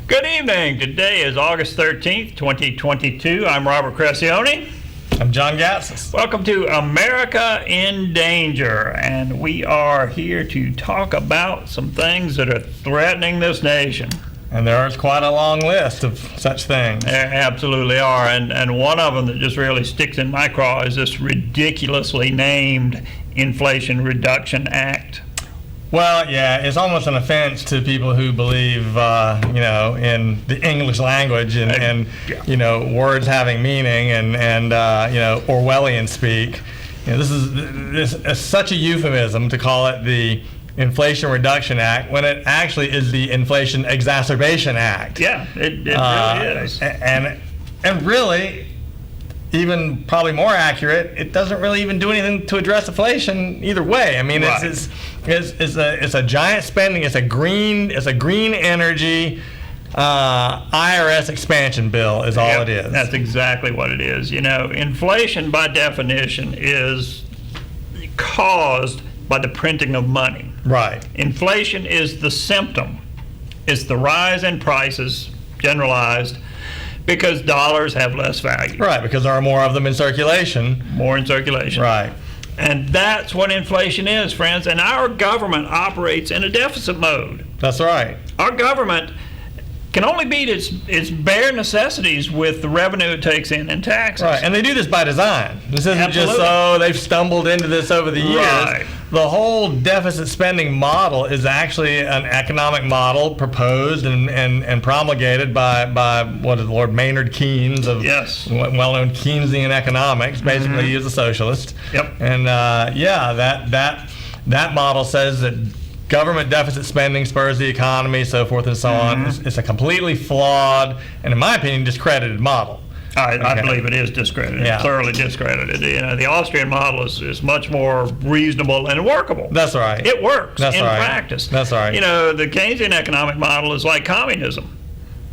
Good evening. Today is August 13th, 2022. I'm Robert Crescione. I'm John Gatsis. Welcome to America in Danger, and we are here to talk about some things that are threatening this nation. And there is quite a long list of such things. There absolutely are, and one of them that just really sticks in my craw is this ridiculously named Inflation Reduction Act. Well, yeah, it's almost an offense to people who believe, in the English language and words having meaning and Orwellian speak. This is such a euphemism to call it the Inflation Reduction Act when it actually is the Inflation Exacerbation Act. Yeah, it really is. And really, even probably more accurate, it doesn't really even do anything to address inflation either way. I mean, right. it's a giant spending. It's a green energy IRS expansion bill is all it is. That's exactly what it is. Inflation by definition is caused by the printing of money. Right. Inflation is the symptom. It's the rise in prices, generalized, because dollars have less value. Right, because there are more of them in circulation. More in circulation. Right. And that's what inflation is, friends. And our government operates in a deficit mode. That's right. Our government can only meet its bare necessities with the revenue it takes in taxes. Right, and they do this by design. This isn't Absolutely. just, they've stumbled into this over the years. Right. The whole deficit spending model is actually an economic model proposed and promulgated by what is Lord Maynard Keynes of well-known Keynesian economics. Basically, he is a socialist. Yep. And that model says that government deficit spending spurs the economy, so forth and so on. It's a completely flawed and, in my opinion, discredited model. I believe it is discredited, thoroughly discredited. The Austrian model is much more reasonable and workable. That's right. It works in practice. That's right. The Keynesian economic model is like communism.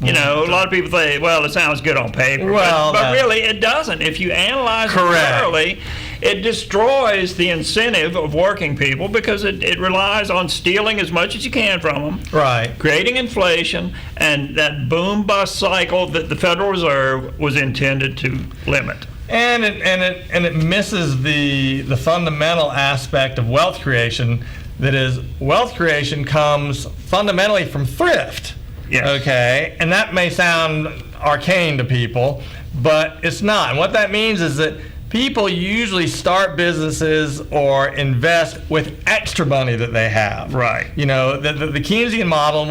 A lot of people say, well, it sounds good on paper, but really it doesn't. If you analyze it thoroughly, it destroys the incentive of working people because it relies on stealing as much as you can from them, right? Creating inflation and that boom-bust cycle that the Federal Reserve was intended to limit. And it misses the fundamental aspect of wealth creation. That is, wealth creation comes fundamentally from thrift. Yes. Okay, and that may sound arcane to people, but it's not. And what that means is that people usually start businesses or invest with extra money that they have. Right. The Keynesian model,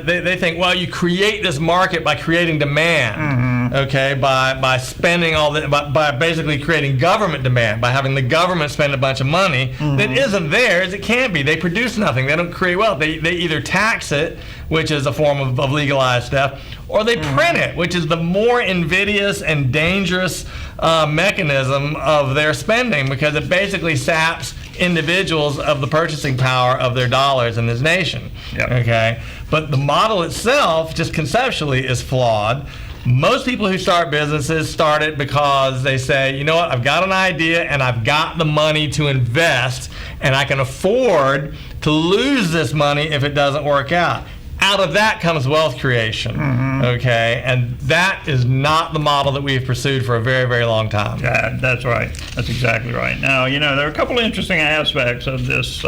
they think, well, you create this market by creating demand, okay, by spending by basically creating government demand, by having the government spend a bunch of money that isn't theirs. It can't be. They produce nothing. They don't create wealth. They either tax it, which is a form of legalized theft, or they print it, which is the more invidious and dangerous mechanism of their spending, because it basically saps individuals of the purchasing power of their dollars in this nation. Yep. Okay, but the model itself, just conceptually, is flawed. Most people who start businesses start it because they say, you know what, I've got an idea and I've got the money to invest, and I can afford to lose this money if it doesn't work out. Out of that comes wealth creation, okay? And that is not the model that we've pursued for a very, very long time. Yeah, that's right. That's exactly right. Now, there are a couple of interesting aspects of this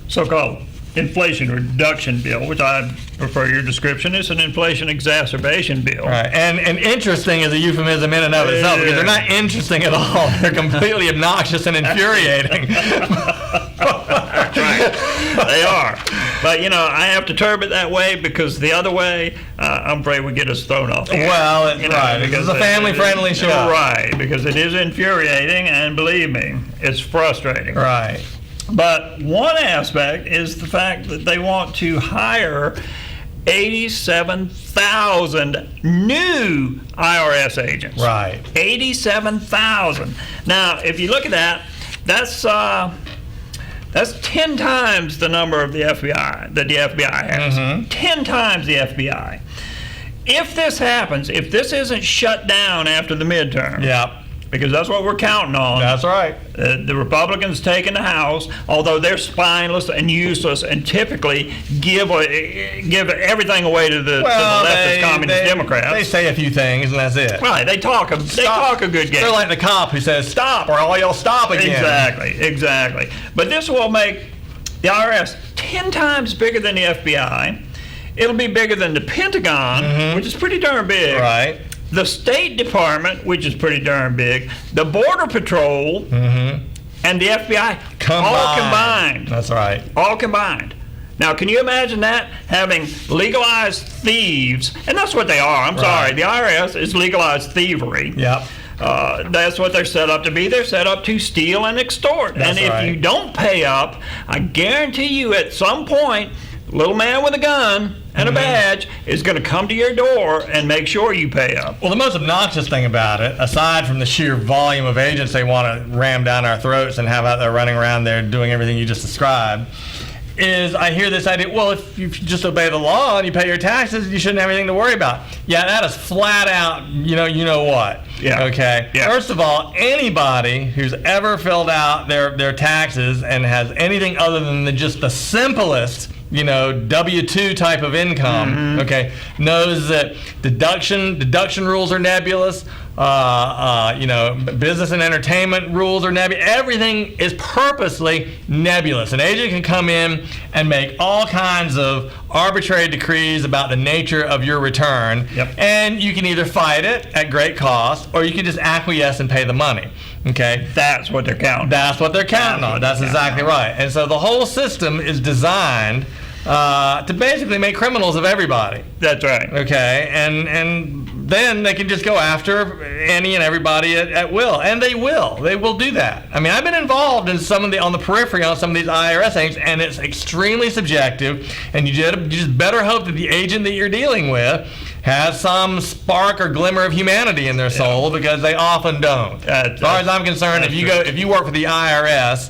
so-called Inflation Reduction Bill, which I prefer your description. It's an Inflation Exacerbation Bill. Right, and interesting is a euphemism in and of itself, because they're not interesting at all. They're completely obnoxious and infuriating. Right. They are. But, I have to term it that way because the other way, I'm afraid would get us thrown off the air. Well, right, because it's a family-friendly show. Right, because it is infuriating, and believe me, it's frustrating. Right. But one aspect is the fact that they want to hire 87,000 new IRS agents. Right. 87,000. Now, if you look at that, that's 10 times the number of the FBI that the FBI has. 10 times the FBI. If this happens, if this isn't shut down after the midterm, because that's what we're counting on. That's right. The Republicans taking the House, although they're spineless and useless and typically give everything away to the leftist communist Democrats. They say a few things and that's it. Right. They talk a good game. They're like the cop who says, "Stop," or "all y'all stop again." Exactly. But this will make the IRS 10 times bigger than the FBI. It'll be bigger than the Pentagon, which is pretty darn big. Right. The State Department, which is pretty darn big. The Border Patrol and the FBI all combined. That's right. All combined. Now, can you imagine that? Having legalized thieves, and that's what they are. I'm sorry. The IRS is legalized thievery. Yep. That's what they're set up to be. They're set up to steal and extort. That's and if you don't pay up, I guarantee you at some point, little man with a gun and a badge is going to come to your door and make sure you pay up. Well, the most obnoxious thing about it, aside from the sheer volume of agents they want to ram down our throats and have out there running around there doing everything you just described, is I hear this idea, well, if you just obey the law and you pay your taxes, you shouldn't have anything to worry about. Yeah, that is flat out, you know what. Yeah. Okay? Yeah. First of all, anybody who's ever filled out their taxes and has anything other than just the simplest W-2 type of income, okay, knows that deduction rules are nebulous. Business and entertainment rules are nebulous. Everything is purposely nebulous. An agent can come in and make all kinds of arbitrary decrees about the nature of your return, and you can either fight it at great cost, or you can just acquiesce and pay the money. Okay, that's what they're counting. That's what they're counting on. That's exactly right. And so the whole system is designed to basically make criminals of everybody. That's right. Okay, and then they can just go after any and everybody at will, and they will. They will do that. I mean, I've been involved in on the periphery on some of these IRS things, and it's extremely subjective. And you just better hope that the agent that you're dealing with has some spark or glimmer of humanity in their soul, because they often don't. As far as I'm concerned, if you work for the IRS,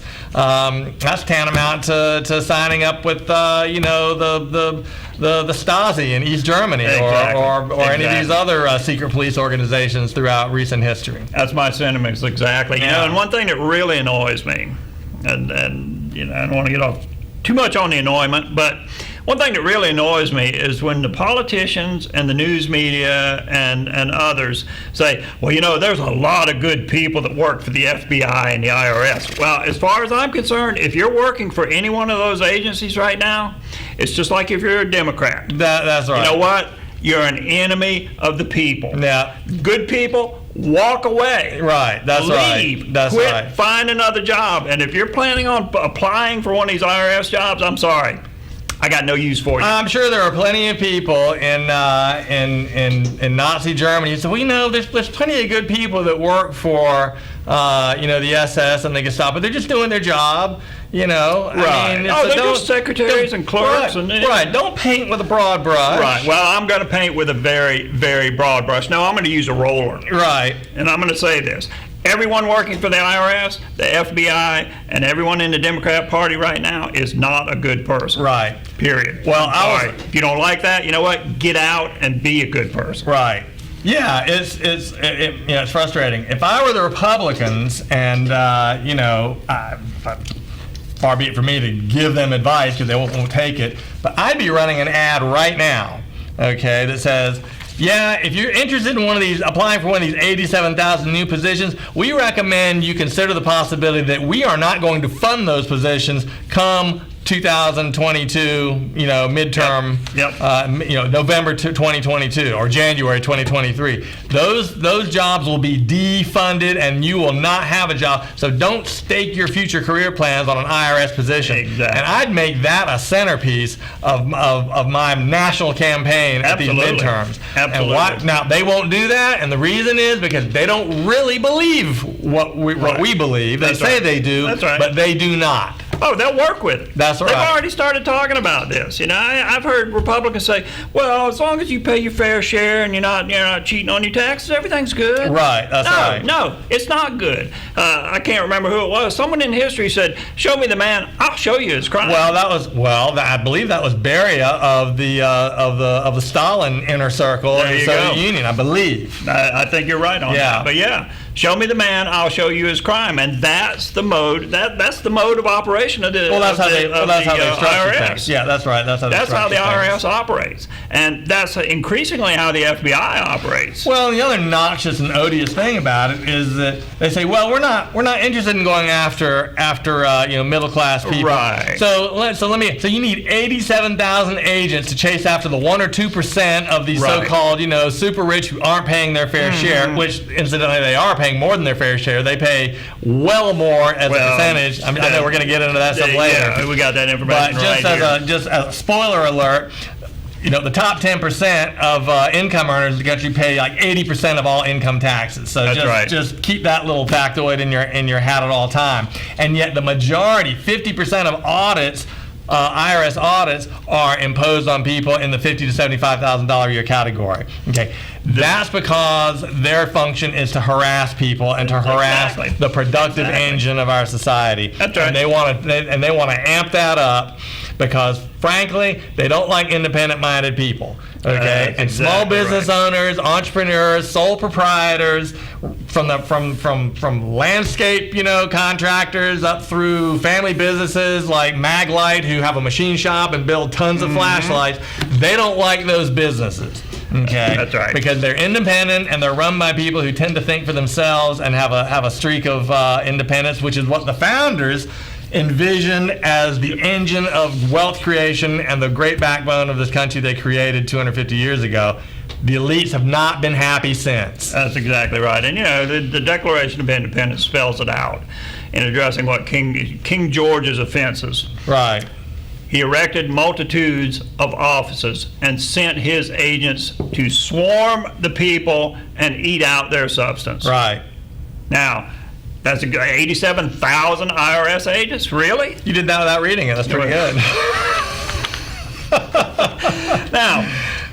that's tantamount to signing up with the Stasi in East Germany, or any of these other secret police organizations throughout recent history. That's my sentiments exactly. And one thing that really annoys me, and I don't want to get off too much on the annoyment, but one thing that really annoys me is when the politicians and the news media and others say, well, there's a lot of good people that work for the FBI and the IRS. Well, as far as I'm concerned, if you're working for any one of those agencies right now, it's just like if you're a Democrat. That's right. You know what? You're an enemy of the people. Yeah. Good people, walk away. Right. That's right. Leave. That's Quit. right. Find another job. And if you're planning on applying for one of these IRS jobs, I'm sorry, I got no use for you. I'm sure there are plenty of people in Nazi Germany who say, there's plenty of good people that work for the SS and the Gestapo. They're just doing their job. Right. I mean, they're just secretaries and clerks. Right. Don't paint with a broad brush. Right. Well, I'm going to paint with a very, very broad brush. No, I'm going to use a roller. Right. And I'm going to say this. Everyone working for the IRS, the FBI, and everyone in the Democrat Party right now is not a good person. Right. Period. Well, if you don't like that, you know what? Get out and be a good person. Right. Yeah, it's frustrating. If I were the Republicans, and far be it for me to give them advice because they won't take it, but I'd be running an ad right now, okay, that says, if you're interested in applying for one of these 87,000 new positions, we recommend you consider the possibility that we are not going to fund those positions come 2022, midterm, November 2022 or January 2023. Those jobs will be defunded, and you will not have a job. So don't stake your future career plans on an IRS position. Exactly. And I'd make that a centerpiece of my national campaign at these midterms. Absolutely. And now they won't do that, and the reason is because they don't really believe what we believe. They say they do, but they do not. Oh, they'll work with it. That's right. They've already started talking about this. I've heard Republicans say, "Well, as long as you pay your fair share and you're not cheating on your taxes, everything's good." Right. That's right. No, it's not good. I can't remember who it was. Someone in history said, "Show me the man, I'll show you his crime." Well, I believe that was Beria of the Stalin inner circle in the Soviet Union. I believe. I think you're right on that. But yeah. Show me the man, I'll show you his crime, and that's the mode. That's the mode of operation of the IRS. Yeah, that's right. That's how the IRS operates, and that's increasingly how the FBI operates. Well, the other noxious and odious thing about it is that they say, "Well, we're not interested in going after middle class people." Right. So you need 87,000 agents to chase after the 1 or 2% of these so-called super rich who aren't paying their fair share, which incidentally they are paying more than their fair share. They pay well more as a percentage. I know we're going to get into that stuff later. Yeah, we got that information but just as a spoiler alert, the top 10% of income earners in the country pay like 80% of all income taxes. So just keep that little factoid in your hat at all time. And yet the majority, 50% of audits, IRS audits, are imposed on people in the $50,000 to $75,000 a year category. Okay, that's because their function is to harass people and to harass the productive engine of our society. That's right. And they want to amp that up because, frankly, they don't like independent-minded people. Okay, and small business owners, entrepreneurs, sole proprietors, from landscape, contractors up through family businesses like Maglite, who have a machine shop and build tons of flashlights. They don't like those businesses. Okay, that's right. Because they're independent and they're run by people who tend to think for themselves and have a streak of independence, which is what the founders envisioned as the engine of wealth creation and the great backbone of this country they created 250 years ago. The elites have not been happy since. That's exactly right. And the Declaration of Independence spells it out in addressing what King George's offenses. Right. He erected multitudes of offices and sent his agents to swarm the people and eat out their substance. Right. Now, that's 87,000 IRS agents? Really? You did that without reading it. That's pretty good. Now,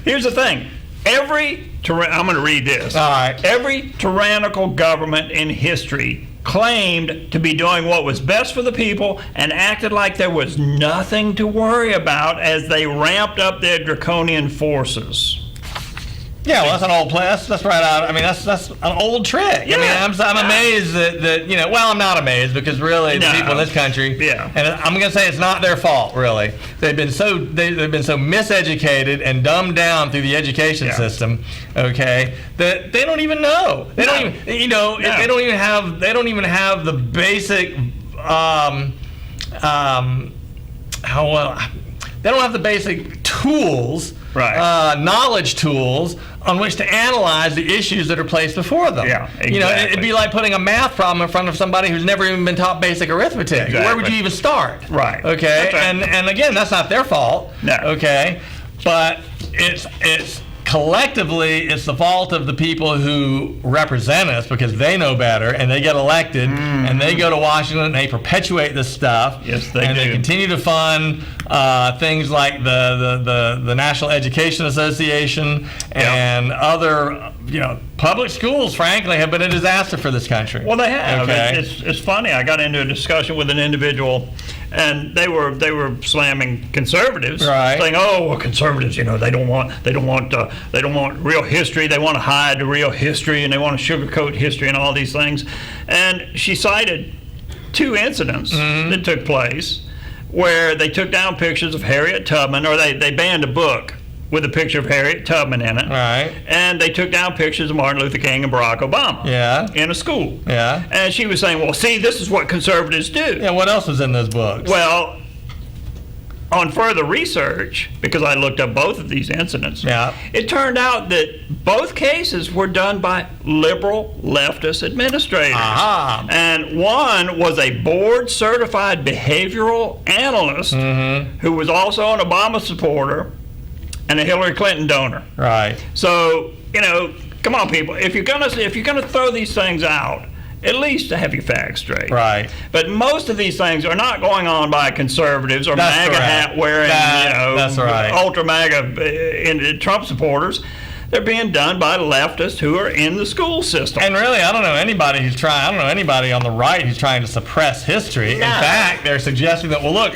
here's the thing. I'm going to read this. All right. Every tyrannical government in history claimed to be doing what was best for the people and acted like there was nothing to worry about as they ramped up their draconian forces. Yeah, well, that's an old play. That's right out. I mean, that's an old trick. Yeah. I mean, I'm amazed that well, I'm not amazed because really the people in this country. Yeah. And I'm going to say it's not their fault. Really, they've been so miseducated and dumbed down through the education system. Okay, that they don't even know. They don't even they don't even have the basic they don't have the basic tools. Right. Knowledge tools on which to analyze the issues that are placed before them. Yeah, exactly. It'd be like putting a math problem in front of somebody who's never even been taught basic arithmetic. Exactly. Where would you even start? Right. Okay. Right. And again, that's not their fault. No. Okay. But it's collectively, it's the fault of the people who represent us because they know better and they get elected and they go to Washington and they perpetuate this stuff. Yes, they and do. They continue to fund things like the National Education Association and other, public schools, frankly, have been a disaster for this country. Well, they have. Okay. It's funny. I got into a discussion with an individual, and they were slamming conservatives, right. saying, "Oh, well, conservatives, they don't want real history. They want to hide the real history, and they want to sugarcoat history and all these things." And she cited two incidents that took place where they took down pictures of Harriet Tubman, or they banned a book with a picture of Harriet Tubman in it. Right. And they took down pictures of Martin Luther King and Barack Obama. Yeah. In a school. Yeah. And she was saying, well, see, this is what conservatives do. Yeah, what else was in those books? Well, on further research, because I looked up both of these incidents, it turned out that both cases were done by liberal leftist administrators. Aha. And one was a board-certified behavioral analyst who was also an Obama supporter and a Hillary Clinton donor. Right. So, come on, people. If you're gonna throw these things out at least to have your facts straight. Right. But most of these things are not going on by conservatives or That's MAGA correct. hat wearing, That's right. ultra MAGA Trump supporters. They're being done by leftists who are in the school system. And really, I don't know anybody on the right who's trying to suppress history. In fact, they're suggesting that, well, look,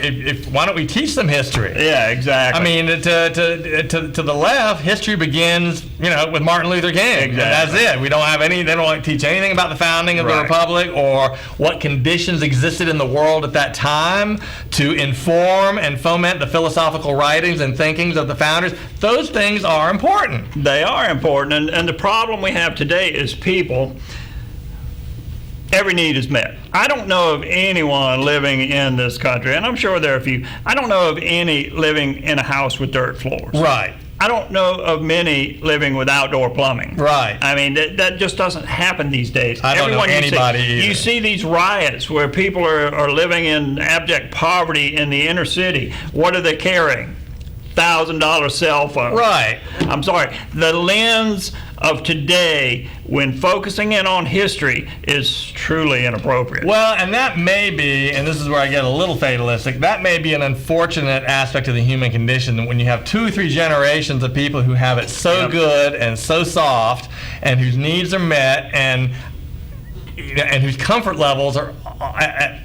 why don't we teach them history? Yeah, exactly. I mean, to the left, history begins, with Martin Luther King. Exactly. And that's it. We don't have they don't teach anything about the founding of the republic or what conditions existed in the world at that time to inform and foment the philosophical writings and thinkings of the founders. Those things are important. They are important, and the problem we have today is people, every need is met. I don't know of anyone living in this country, and I'm sure there are a few, I don't know of any living in a house with dirt floors. Right. I don't know of many living with outdoor plumbing. Right. I mean, that just doesn't happen these days. I don't know anybody either. You see these riots where people are living in abject poverty in the inner city. What are they carrying? $1,000 cell phone. Right. I'm sorry. The lens of today, when focusing in on history, is truly inappropriate. Well, and that may be, and this is where I get a little fatalistic, that may be an unfortunate aspect of the human condition, that when you have 2 or 3 generations of people who have it so good and so soft, and whose needs are met, and whose comfort levels are at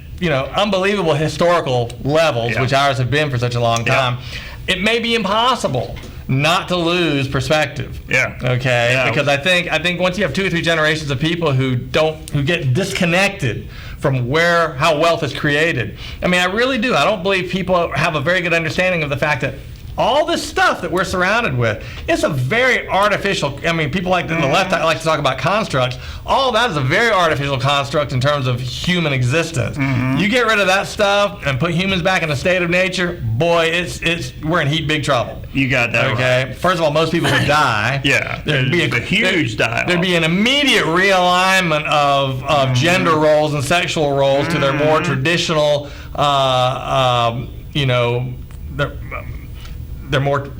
unbelievable historical levels, which ours have been for such a long time. It may be impossible not to lose perspective. Yeah. Okay. Yeah. Because I think once you have 2 or 3 generations of people who get disconnected from how wealth is created. I mean, I really do. I don't believe people have a very good understanding of the fact that all this stuff that we're surrounded with, it's a very artificial, I mean, people like the left like to talk about constructs. All that is a very artificial construct in terms of human existence. You get rid of that stuff and put humans back in a state of nature, boy, we're in big trouble. You got that right. First of all, most people would die. There'd be a huge die. There'd be an immediate realignment of gender roles and sexual roles to their more traditional, they're more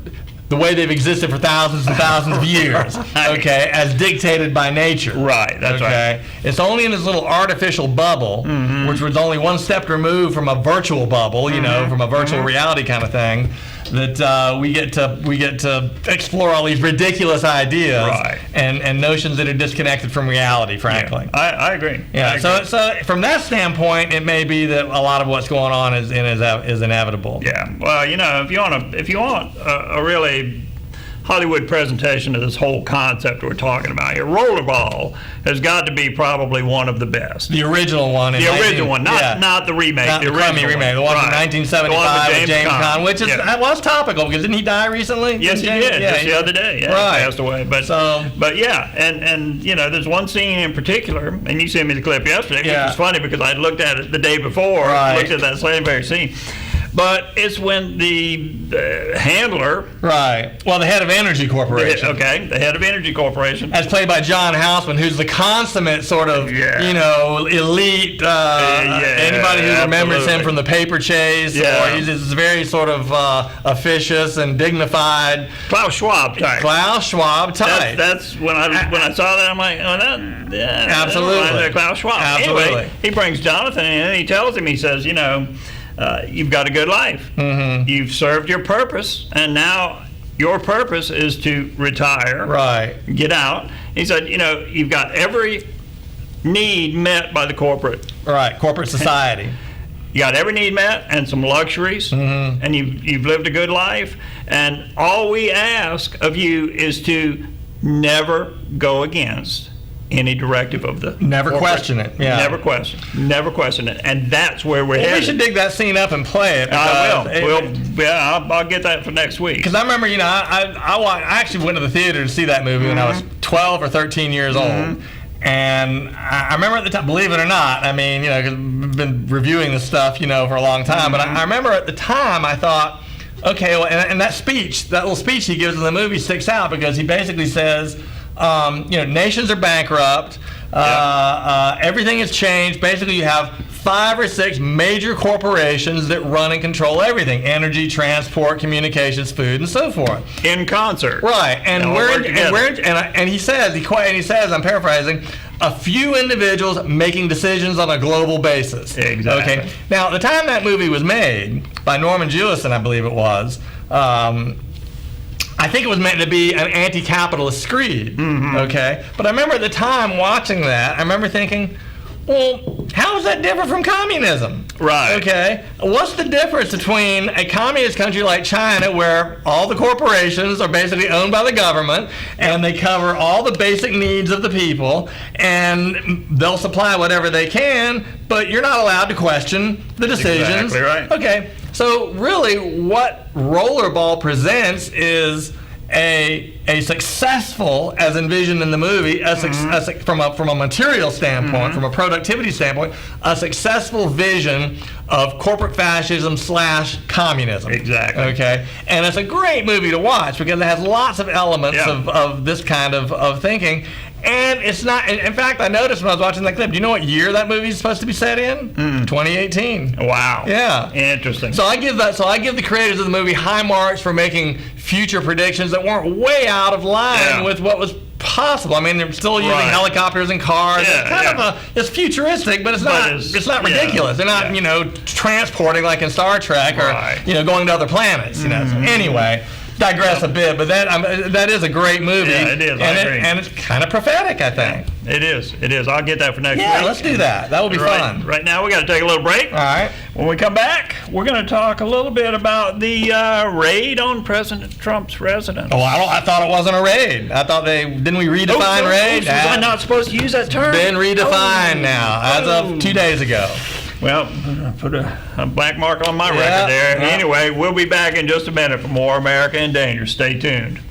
the way they've existed for thousands and thousands of years, okay, as dictated by nature. Right, that's right. It's only in this little artificial bubble, which was only one step removed from a virtual bubble, from a virtual reality kind of thing, that we get to explore all these ridiculous ideas and notions that are disconnected from reality, frankly. Yeah, I agree. Yeah. So from that standpoint, it may be that a lot of what's going on is inevitable. Yeah. Well, if you want a really Hollywood presentation of this whole concept we're talking about here, Rollerball has got to be probably one of the best. The original one. Not the remake. Not the crummy remake. The one from 1975 with James Caan, which was topical because didn't he die recently? Yes, he did. Just the other day. Yeah, he passed away. But there's one scene in particular, and you sent me the clip yesterday, which was funny because I looked at it the day before. Looked at that same very scene. But it's when the handler... Right. Well, the head of Energy Corporation. The head of Energy Corporation. As played by John Houseman, who's the consummate sort of, elite... anybody who remembers him from The Paper Chase, or he's this very sort of officious and dignified... Klaus Schwab type. That's when I saw that, I'm like, absolutely. Klaus Schwab. Absolutely. Anyway, he brings Jonathan in and he tells him, he says, you've got a good life. You've served your purpose, and now your purpose is to retire. Right. Get out. He said, you've got every need met by the corporate. Right. Corporate society. You got every need met and some luxuries, and you've lived a good life. And all we ask of you is to never go against any directive of the never question it. Yeah. Never question it. And that's where we're headed. We should dig that scene up and play it. I will. I'll get that for next week. Because I remember, I actually went to the theater to see that movie when I was 12 or 13 years old. And I remember at the time, believe it or not, I mean, because we've been reviewing this stuff, for a long time. But I remember at the time, I thought, okay, well, and that little speech he gives in the movie sticks out because he basically says, nations are bankrupt. Everything has changed. Basically, you have 5 or 6 major corporations that run and control everything: energy, transport, communications, food, and so forth. In concert. Right. And he says, I'm paraphrasing, a few individuals making decisions on a global basis. Exactly. Okay. Now, at the time that movie was made, by Norman Jewison, I believe it was, I think it was meant to be an anti-capitalist screed. Mm-hmm. Okay. But I remember at the time watching that, I remember thinking, well, how is that different from communism? Right. Okay. What's the difference between a communist country like China, where all the corporations are basically owned by the government and they cover all the basic needs of the people and they'll supply whatever they can, but you're not allowed to question the decisions? Exactly right. Okay. So really what Rollerball presents is a successful, as envisioned in the movie, from a material standpoint, from a productivity standpoint, a successful vision of corporate fascism / communism. Exactly. Okay, and it's a great movie to watch because it has lots of elements of this kind of thinking. And it's not. In fact, I noticed when I was watching that clip. Do you know what year that movie is supposed to be set in? 2018. Wow. Yeah. Interesting. So I give the creators of the movie high marks for making future predictions that weren't way out of line with what was possible. I mean, they're still using helicopters and cars. Yeah, it's futuristic, but it's not ridiculous. They're not transporting like in Star Trek or going to other planets. So anyway. Digress a bit, but that is a great movie. Yeah, it is. And it's kind of prophetic, I think. It is. I'll get that for next week. Yeah, let's do that. That would be fun. Right now, we got to take a little break. All right. When we come back, we're going to talk a little bit about the raid on President Trump's residence. Oh, I thought it wasn't a raid. I thought didn't we redefine raid? Was I not supposed to use that term? Been redefined now, as of 2 days ago. Well, put a black mark on my record there. Yeah. Anyway, we'll be back in just a minute for more America in Danger. Stay tuned.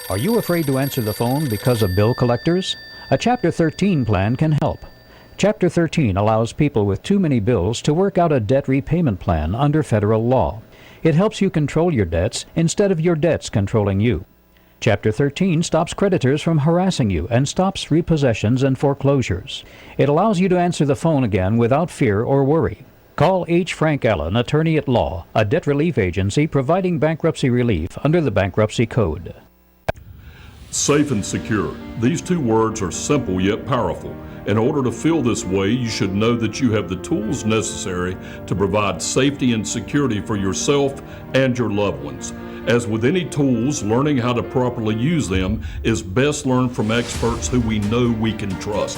Are you afraid to answer the phone because of bill collectors? A Chapter 13 plan can help. Chapter 13 allows people with too many bills to work out a debt repayment plan under federal law. It helps you control your debts instead of your debts controlling you. Chapter 13 stops creditors from harassing you and stops repossessions and foreclosures. It allows you to answer the phone again without fear or worry. Call H. Frank Allen, Attorney at Law, a debt relief agency providing bankruptcy relief under the Bankruptcy Code. Safe and secure. These two words are simple yet powerful. In order to feel this way, you should know that you have the tools necessary to provide safety and security for yourself and your loved ones. As with any tools, learning how to properly use them is best learned from experts who we know we can trust.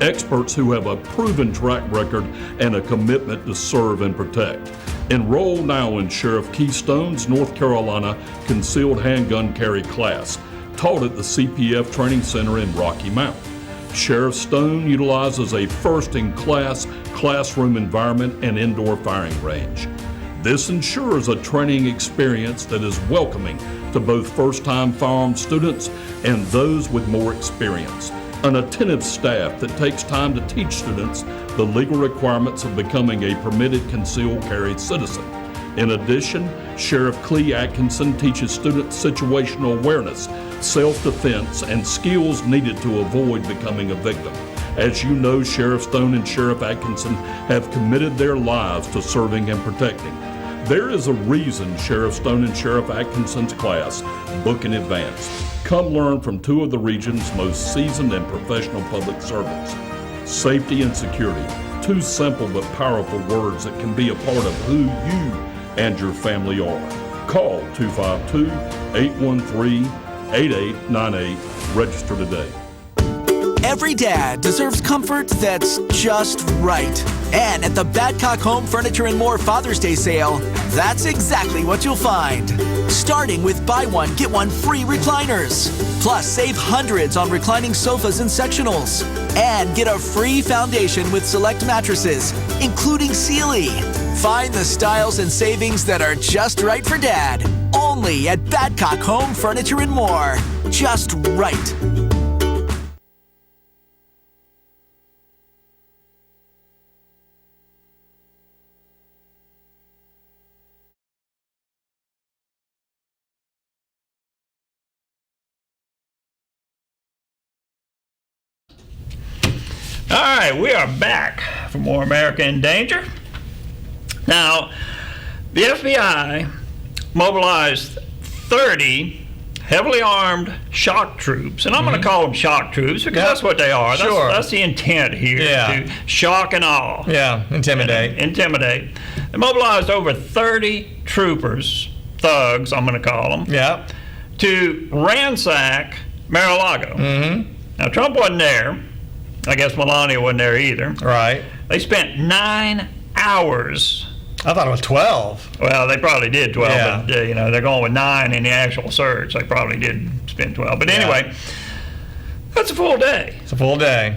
Experts who have a proven track record and a commitment to serve and protect. Enroll now in Sheriff Keystone's North Carolina Concealed Handgun Carry class, taught at the CPF Training Center in Rocky Mount. Sheriff Stone utilizes a first-in-class classroom environment and indoor firing range. This ensures a training experience that is welcoming to both first-time firearms students and those with more experience. An attentive staff that takes time to teach students the legal requirements of becoming a permitted concealed carry citizen. In addition, Sheriff Clee Atkinson teaches students situational awareness, self-defense, and skills needed to avoid becoming a victim. As you know, Sheriff Stone and Sheriff Atkinson have committed their lives to serving and protecting. There is a reason Sheriff Stone and Sheriff Atkinson's class book in advance. Come learn from two of the region's most seasoned and professional public servants. Safety and security, two simple but powerful words that can be a part of who you and your family are. Call 252-813-8898. Register today. Every dad deserves comfort that's just right. And at the Badcock Home Furniture and More Father's Day sale, that's exactly what you'll find. Starting with buy one, get one free recliners. Plus, save hundreds on reclining sofas and sectionals. And get a free foundation with select mattresses, including Sealy. Find the styles and savings that are just right for Dad. Only at Badcock Home Furniture and More. Just right. All right, we are back for more America in Danger. Now, the FBI mobilized 30 heavily armed shock troops, and I'm going to call them shock troops because that's what they are. Sure. That's the intent here, to shock and awe. Yeah, intimidate. Intimidate. They mobilized over 30 troopers, thugs, I'm going to call them, to ransack Mar-a-Lago. Now, Trump wasn't there. I guess Melania wasn't there either. Right. They spent 9 hours. I thought it was 12. Well, they probably did 12, Yeah. but they're going with 9 in the actual search. They probably did spend 12. But anyway, that's a full day. It's a full day.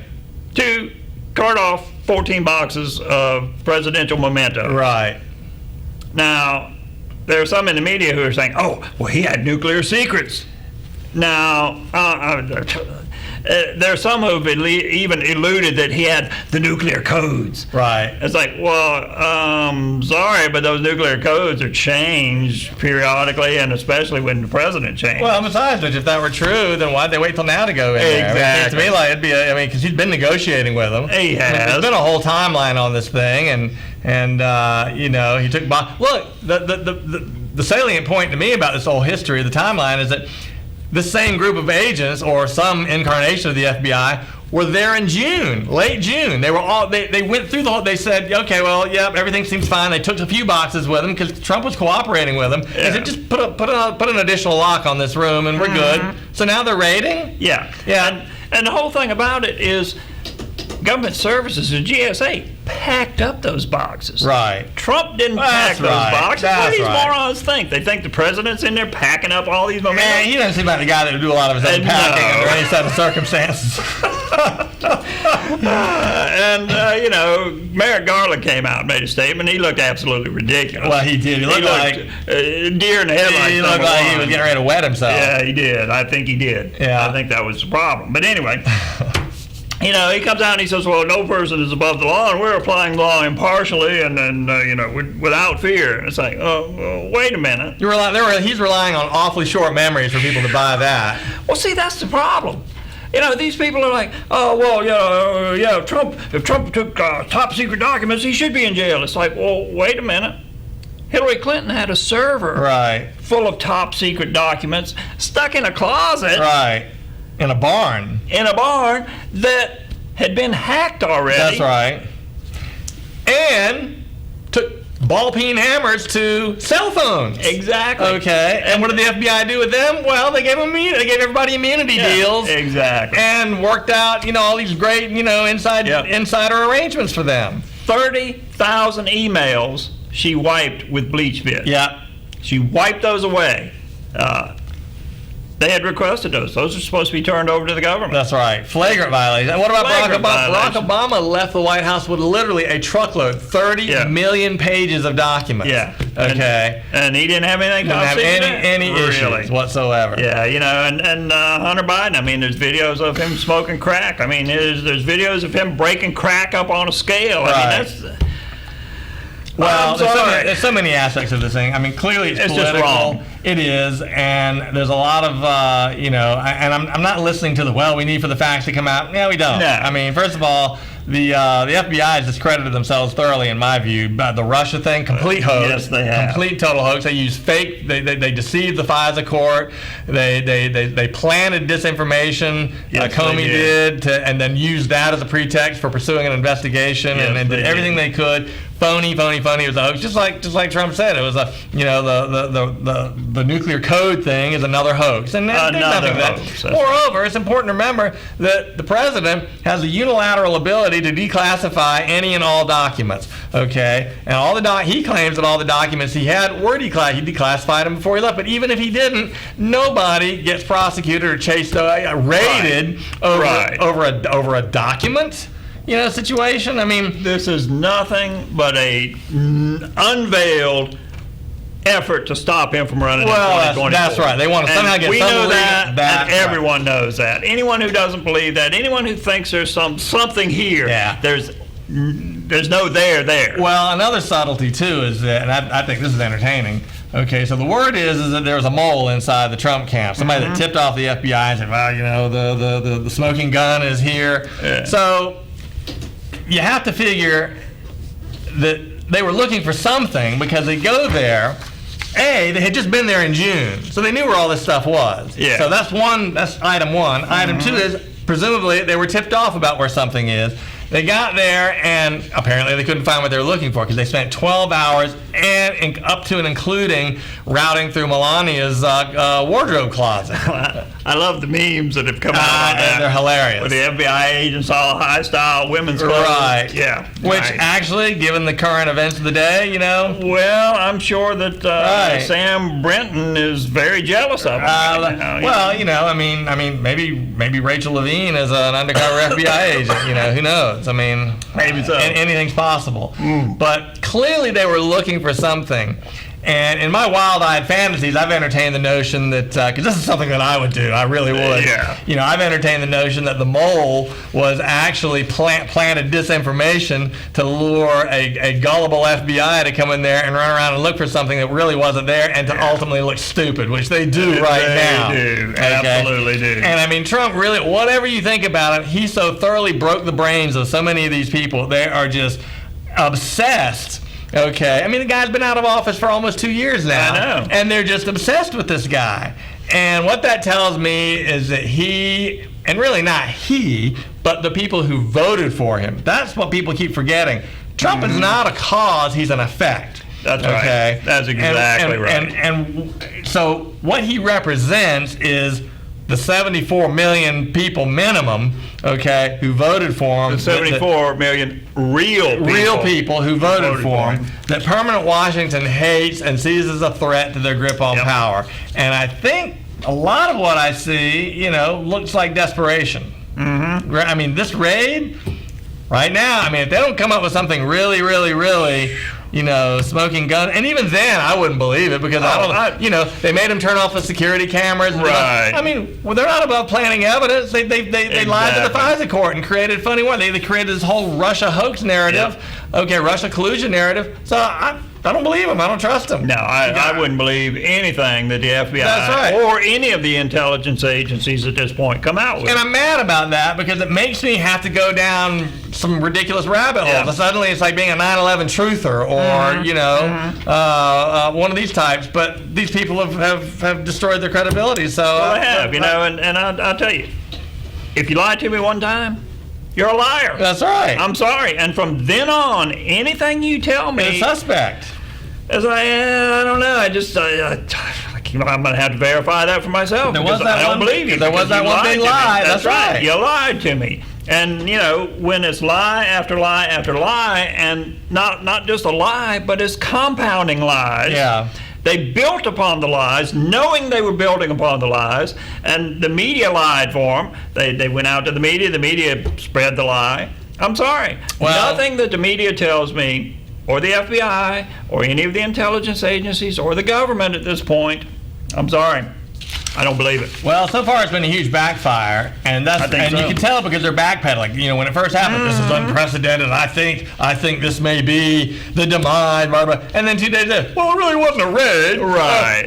To cart off 14 boxes of presidential memento. Right. Now, there are some in the media who are saying, oh, well, he had nuclear secrets. Now, there are some who have even alluded that he had the nuclear codes. Right. It's like, well, sorry, but those nuclear codes are changed periodically, and especially when the president changed. Well, besides which, if that were true, then why'd they wait till now to go in there? Exactly. I mean, to me, like, it'd be, because he's been negotiating with them. He has. There's been a whole timeline on this thing, and he took. Look, the salient point to me about this whole history of the timeline is that this same group of agents, or some incarnation of the FBI, were there in June, late June. They were all they went through the whole. They said, okay, well, yep, everything seems fine. They took a few boxes with them because Trump was cooperating with them. They said, just put an additional lock on this room and we're good. So now they're raiding. Yeah. Yeah. And the whole thing about it is, government services, the GSA, packed up those boxes. Right. Trump didn't pack those boxes. What do these morons think? They think the president's in there packing up all these mementos? Man, he doesn't seem like the guy that would do a lot of his own packing under any set of circumstances. Merrick Garland came out and made a statement. He looked absolutely ridiculous. Well, he did. He looked like deer in the headlights. He looked like he was getting ready to wet himself. Yeah, he did. I think he did. Yeah. I think that was the problem. But anyway, he comes out and he says, well, no person is above the law, and we're applying the law impartially and without fear. And it's like, oh, wait a minute. He's relying on awfully short memories for people to buy that. Well, see, that's the problem. These people are like, oh, well, if Trump took top secret documents, he should be in jail. It's like, well, wait a minute. Hillary Clinton had a server full of top secret documents stuck in a closet. Right. In a barn. That had been hacked already. That's right. And took ball peen hammers to cell phones. Exactly. Okay. And what did the FBI do with them? Well, they gave everybody immunity deals. Exactly. And worked out, all these great, insider arrangements for them. 30,000 emails she wiped with bleach bits. Yeah. She wiped those away. They had requested those. Those are supposed to be turned over to the government. That's right. Flagrant violation. And what about Barack Obama? Barack Obama left the White House with literally a truckload, 30 million pages of documents. Yeah. Okay. And he didn't have anything. Didn't have any issues whatsoever. Yeah, and Hunter Biden. I mean, there's videos of him smoking crack. I mean, there's videos of him breaking crack up on a scale. Right. I mean, that's. Well, there's so many aspects of this thing. I mean, clearly it's political. Just wrong. It is, and there's a lot of, and I'm not listening to we need for the facts to come out. Yeah, we don't. No. I mean, first of all, the FBI has discredited themselves thoroughly, in my view. The Russia thing, complete hoax. Yes, they have. Complete total hoax. They used fake. They deceived the FISA court. They planted disinformation. Yes, Comey did, and then used that as a pretext for pursuing an investigation, Yes, and did everything they could. Phony. It was a hoax, just like Trump said. It was the nuclear code thing is another hoax, and there's nothing to that. Moreover, it's important to remember that the president has a unilateral ability to declassify any and all documents. Okay, and he claims that all the documents he had were declassified. He declassified them before he left. But even if he didn't, nobody gets prosecuted or raided over a document. situation. I mean, this is nothing but a unveiled effort to stop him from running in 2024. That's right. They want to somehow get we some know that, and everyone knows that. Anyone who doesn't believe that, anyone who thinks there's something here, there's no there. Well, another subtlety too is that, and I think this is entertaining. Okay, so the word is that there was a mole inside the Trump camp. Somebody that tipped off the FBI and said, well, the smoking gun is here. Yeah. So you have to figure that they were looking for something because they go there. They had just been there in June, so they knew where all this stuff was. Yeah. So that's item one. Item two is presumably they were tipped off about where something is. They got there, and apparently they couldn't find what they were looking for because they spent 12 hours and up to and including routing through Melania's wardrobe closet. I love the memes that have come out on that. They're hilarious. With the FBI agents all high-style women's clothes. Right. Yeah. Which actually, given the current events of the day, Well, I'm sure that Sam Brenton is very jealous of him. Maybe Rachel Levine is an undercover FBI agent. Who knows? I mean, maybe so. Anything's possible. But clearly they were looking for something. And in my wild-eyed fantasies, I've entertained the notion that, because this is something that I would do, I really would. Yeah. I've entertained the notion that the mole was actually planted disinformation to lure a gullible FBI to come in there and run around and look for something that really wasn't there and to ultimately look stupid, which they do now. They do, absolutely do. And I mean, Trump really, whatever you think about it, he so thoroughly broke the brains of so many of these people. They are just obsessed. Okay, I mean, the guy's been out of office for almost 2 years now. I know. And they're just obsessed with this guy. And what that tells me is that he, and really not he, but the people who voted for him, that's what people keep forgetting. Trump is not a cause, he's an effect. That's right. That's exactly right. And so what he represents is the 74 million people minimum, who voted for him. The 74 million real people who voted for him. That permanent Washington hates and sees as a threat to their grip on power. And I think a lot of what I see, looks like desperation. I mean, this raid, right now, if they don't come up with something really, really, really, smoking gun, and even then I wouldn't believe it because they made him turn off the security cameras. Right. They're not above planting evidence. They lied to the FISA court and created funny one. They created this whole Russia hoax narrative. Yep. Russia collusion narrative. So I don't believe him. I don't trust him. No, I wouldn't believe anything that the FBI or any of the intelligence agencies at this point come out with. And I'm mad about that because it makes me have to go down some ridiculous rabbit holes. Suddenly it's like being a 9/11 truther or, one of these types. But these people have destroyed their credibility. So they have, and I'll tell you, if you lied to me one time, you're a liar. That's right. I'm sorry. And from then on, anything you tell me is suspect. I don't know. I'm going to have to verify that for myself. There was that I don't believe you. There was that one big lie. That's right. You lied to me. And, when it's lie after lie after lie, and not just a lie, but it's compounding lies. Yeah. They built upon the lies, knowing they were building upon the lies, and the media lied for them. They went out to the media spread the lie. I'm sorry. Well, nothing that the media tells me, or the FBI, or any of the intelligence agencies, or the government at this point, I'm sorry, I don't believe it. Well, so far it's been a huge backfire, and you can tell because they're backpedaling. When it first happened, this is unprecedented. I think this may be the demise. Blah, blah. And then 2 days later, well, it really wasn't a raid. Right.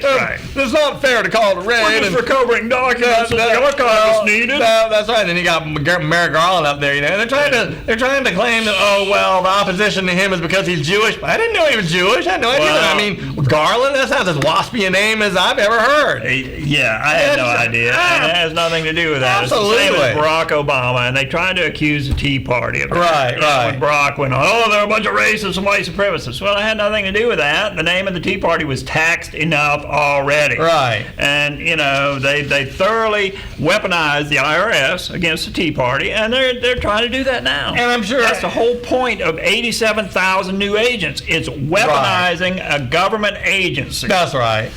It's not fair to call it a raid. We're just recovering documents that the archivists needed. No, that's right. Then you got Merrick Garland up there, and they're trying to claim that the opposition to him is because he's Jewish. I didn't know he was Jewish. I had no idea. Garland, that sounds as waspy a name as I've ever heard. Yeah. I had no idea. And it has nothing to do with that. Absolutely. It's the same as Barack Obama, and they tried to accuse the Tea Party of that. Right. When Barack went on, they're a bunch of racists and white supremacists. Well, it had nothing to do with that. The name of the Tea Party was taxed enough already. Right. And, they thoroughly weaponized the IRS against the Tea Party, and they're trying to do that now. And I'm sure that's the whole point of 87,000 new agents. It's weaponizing a government agency. That's right.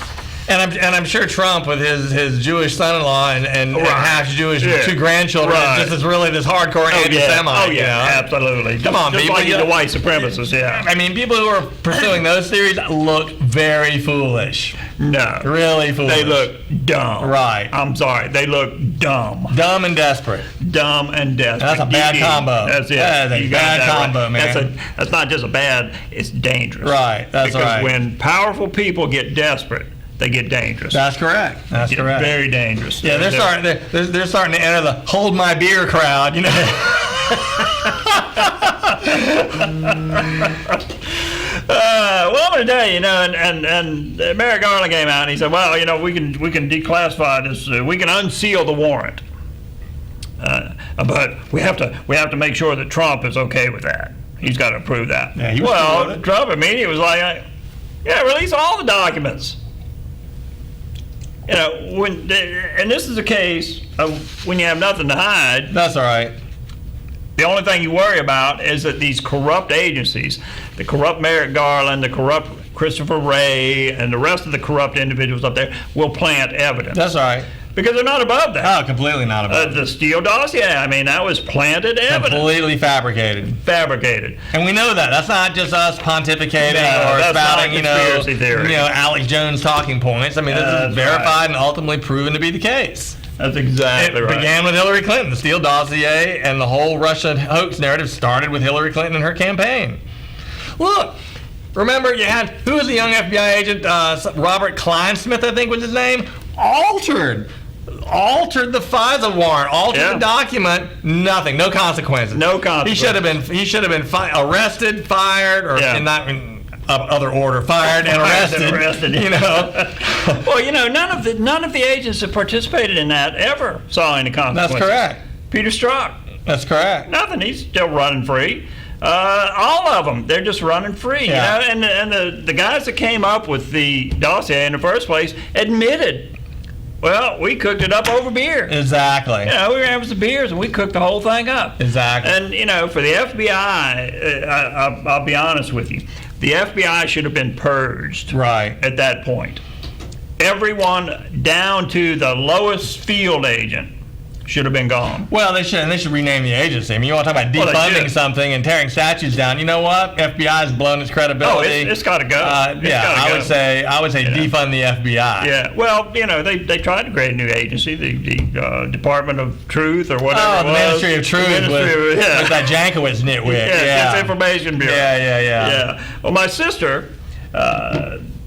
And I'm sure Trump, with his Jewish son-in-law and half Jewish two grandchildren, just is really this hardcore anti-Semite. Oh yeah, absolutely. Come on, just people. Like the white supremacists. Yeah. I mean, people who are pursuing those theories look very foolish. No. Really foolish. They look dumb. Right. I'm sorry. They look dumb. Dumb and desperate. Dumb and desperate. That's a bad combo. That's it. That is a bad combo, man. That's not just a bad. It's dangerous. Right. That's right. Because when powerful people get desperate, they get dangerous. That's correct. That's correct. Very dangerous. Yeah, they're starting to enter the hold my beer crowd. You know. Well, I'm going to tell you, and Merrick Garland came out and he said, well, we can declassify this, we can unseal the warrant, but we have to make sure that Trump is okay with that. He's got to approve that. Yeah, he was cool with it. Trump immediately was like, release all the documents. And this is a case of when you have nothing to hide. That's all right. The only thing you worry about is that these corrupt agencies, the corrupt Merrick Garland, the corrupt Christopher Wray, and the rest of the corrupt individuals up there will plant evidence. That's all right. Because they're not above that. Oh, completely not above the Steele dossier, that was planted evidence. Completely fabricated. Fabricated. And we know that. That's not just us pontificating or spouting, Alex Jones talking points. This is verified and ultimately proven to be the case. That's exactly right. It began with Hillary Clinton. The Steele dossier and the whole Russia hoax narrative started with Hillary Clinton and her campaign. Look, remember you had, who was the young FBI agent? Robert Kleinsmith, I think was his name. Altered the FISA warrant, altered the document. Nothing, no consequences. No consequences. He should have been arrested, fired, or in other order, fired and arrested. Well, none of the agents that participated in that ever saw any consequences. That's correct. Peter Strzok. That's correct. Nothing. He's still running free. All of them, they're just running free. Yeah. And the guys that came up with the dossier in the first place admitted, well, we cooked it up over beer. Exactly. We were having some beers and we cooked the whole thing up. Exactly. And for the FBI, I'll be honest with you, the FBI should have been purged. Right. At that point. Everyone down to the lowest field agent should have been gone. Well, they should rename the agency. You want to talk about defunding something and tearing statues down? You know what? FBI's blown its credibility. It's got to go. I would say defund the FBI. Yeah. Well, they tried to create a new agency, the Department of Truth or whatever. Oh, the Ministry of Truth with that Jankowicz nitwit. Yeah. Disinformation Bureau. Yeah. Well, my sister.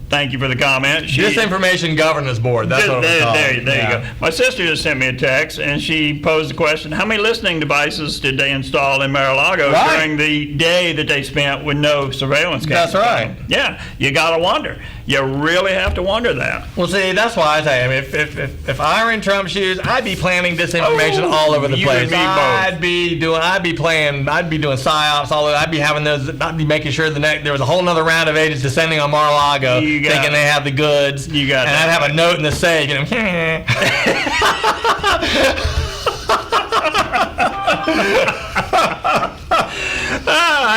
Thank you for the comment. Disinformation Governance Board. That's what it's called. There you go. My sister just sent me a text, and she posed the question, how many listening devices did they install in Mar-a-Lago during the day that they spent with no surveillance cameras? That's right. Yeah, you got to wonder. You really have to wonder that. Well, see, that's why I say, if I were in Trump's shoes, I'd be planning disinformation all over the place. I'd be doing psyops all over. I'd be having those. I'd be making sure there was a whole other round of agents descending on Mar-a-Lago, thinking they have the goods. You got and I'd have a note in the safe,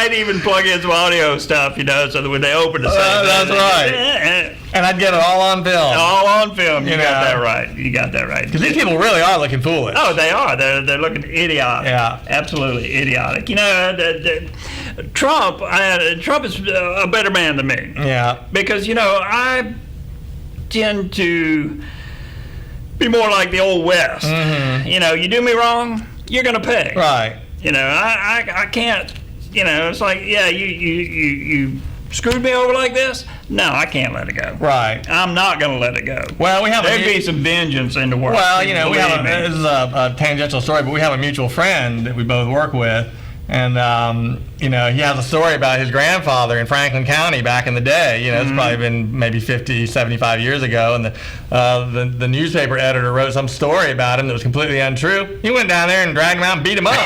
I'd even plug in some audio stuff, so that when they open the safe. That's right. And I'd get it all on film. All on film. You got that right. Because these people really are looking foolish. Oh, they are. They're looking idiotic. Yeah. Absolutely idiotic. Trump is a better man than me. Yeah. Because, I tend to be more like the old West. Mm-hmm. You do me wrong, you're going to pay. Right. I can't, it's like, you screwed me over like this? No, I can't let it go. Right. I'm not going to let it go. Well, there'd be some vengeance in the world. Well, this is a tangential story, but we have a mutual friend that we both work with, and he has a story about his grandfather in Franklin County back in the day. It's probably been maybe 50, 75 years ago, and the newspaper editor wrote some story about him that was completely untrue. He went down there and dragged him out and beat him up.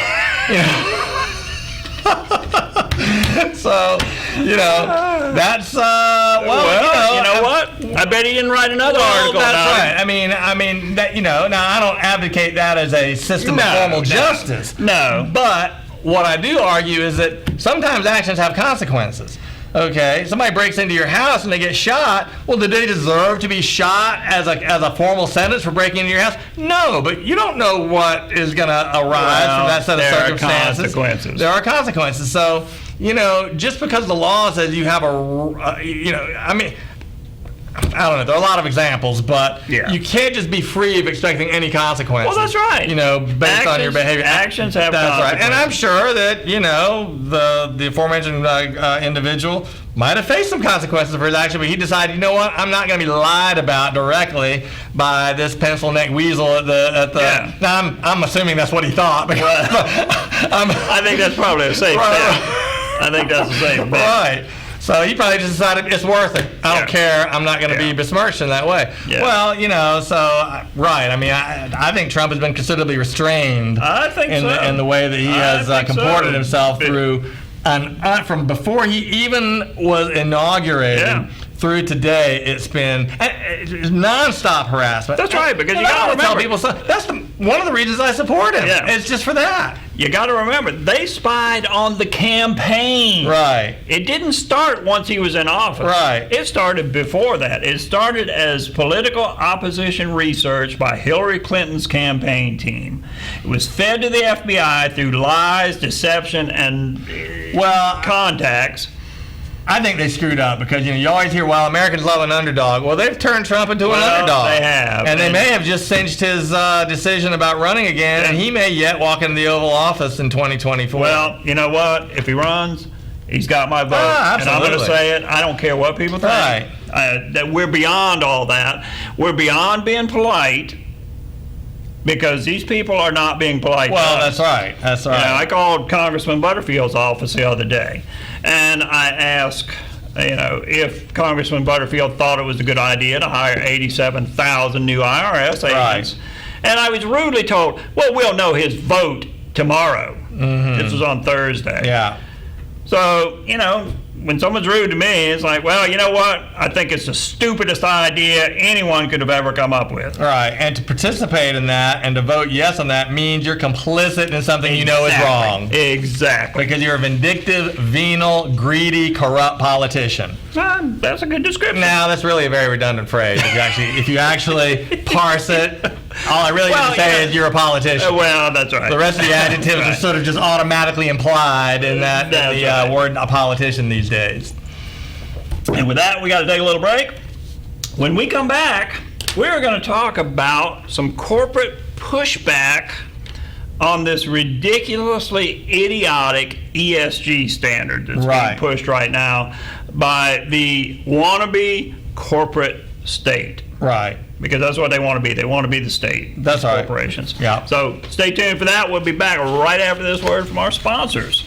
So, that's you know what? I bet he didn't write another article that's about right. it. I mean that now I don't advocate that as a system of formal justice. No. But what I do argue is that sometimes actions have consequences. Okay, somebody breaks into your house and they get shot. Well, do they deserve to be shot as a formal sentence for breaking into your house? No, but you don't know what is going to arise from that set of circumstances. Consequences. There are consequences. So, just because the law says you have I mean, I don't know. There are a lot of examples, but you can't just be free of expecting any consequences. Well, that's right. Based on your behavior. Actions have that's consequences. Right. And I'm sure that the aforementioned individual might have faced some consequences for his action, but he decided, you know what? I'm not going to be lied about directly by this pencil-neck weasel at the. Yeah. Now, I'm assuming that's what he thought. I think that's probably a safe bet. I think that's a safe bet. Right. So he probably just decided it's worth it. I don't care. I'm not going to be besmirched in that way. Yeah. Well, right. I mean, I think Trump has been considerably restrained. I think in the way that he has comported himself through, from before he even was inaugurated. Through today, it's been nonstop harassment. That's right, because you got to remember. Tell people, that's one of the reasons I support him. Yeah. It's just for that. You got to remember, they spied on the campaign. Right. It didn't start once he was in office. Right. It started before that. It started as political opposition research by Hillary Clinton's campaign team. It was fed to the FBI through lies, deception, and contacts. I think they screwed up because you always hear, well, Americans love an underdog. Well, they've turned Trump into an underdog. They have. And they may have just cinched his decision about running again, and he may yet walk into the Oval Office in 2024. Well, you know what? If he runs, he's got my vote. Absolutely. And I'm going to say it. I don't care what people think. Right. That we're beyond all that. We're beyond being polite. Because these people are not being polite. Well, that's right. That's right. I called Congressman Butterfield's office the other day, and I asked, if Congressman Butterfield thought it was a good idea to hire 87,000 new IRS agents. Right. And I was rudely told, well, we'll know his vote tomorrow. Mm-hmm. This was on Thursday. Yeah. So, when someone's rude to me, it's like, well, you know what? I think it's the stupidest idea anyone could have ever come up with. Right. And to participate in that and to vote yes on that means you're complicit in something you know is wrong. Exactly. Because you're a vindictive, venal, greedy, corrupt politician. That's a good description. Now, that's really a very redundant phrase. If you actually parse it, all I really need to say is you're a politician. Well, that's right. The rest of the adjectives are sort of just automatically implied in the word a politician these days. And with that, we got to take a little break. When we come back, we're going to talk about some corporate pushback on this ridiculously idiotic ESG standard that's being pushed right now by the wannabe corporate state. Right. Because that's what they want to be. They want to be the state. That's right. Corporations. Yeah. So stay tuned for that. We'll be back right after this word from our sponsors.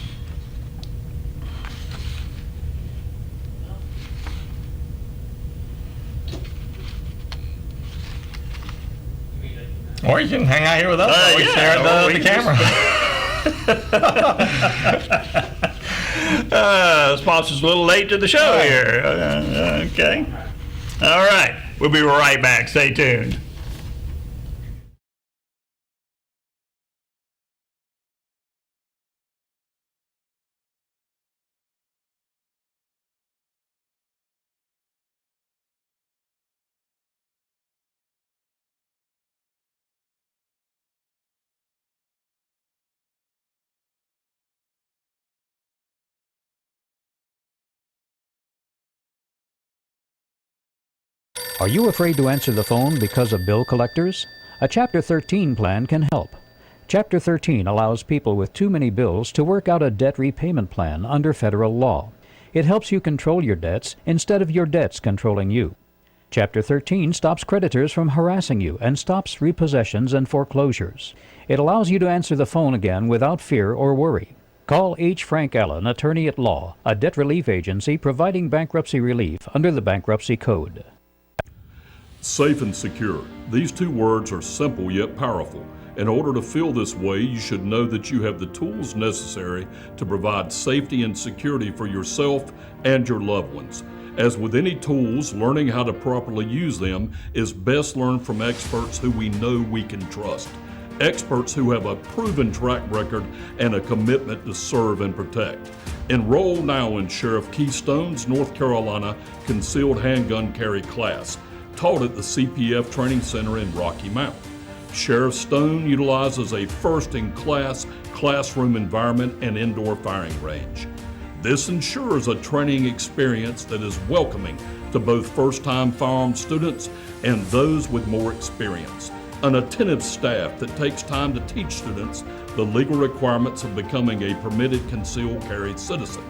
Or you can hang out here with us while we stare at the camera. Sponsor's a little late to the show here. Okay. All right. We'll be right back. Stay tuned. Are you afraid to answer the phone because of bill collectors? A Chapter 13 plan can help. Chapter 13 allows people with too many bills to work out a debt repayment plan under federal law. It helps you control your debts instead of your debts controlling you. Chapter 13 stops creditors from harassing you and stops repossessions and foreclosures. It allows you to answer the phone again without fear or worry. Call H. Frank Allen, Attorney at Law, a debt relief agency providing bankruptcy relief under the Bankruptcy Code. Safe and secure. These two words are simple yet powerful. In order to feel this way, you should know that you have the tools necessary to provide safety and security for yourself and your loved ones. As with any tools, learning how to properly use them is best learned from experts who we know we can trust. experts who have a proven track record and a commitment to serve and protect. Enroll now in Sheriff Keystone's North Carolina Concealed Handgun Carry class, taught at the CPF Training Center in Rocky Mount. Sheriff Stone utilizes a first-in-class classroom environment and indoor firing range. This ensures a training experience that is welcoming to both first-time firearm students and those with more experience. An attentive staff that takes time to teach students the legal requirements of becoming a permitted concealed carry citizen.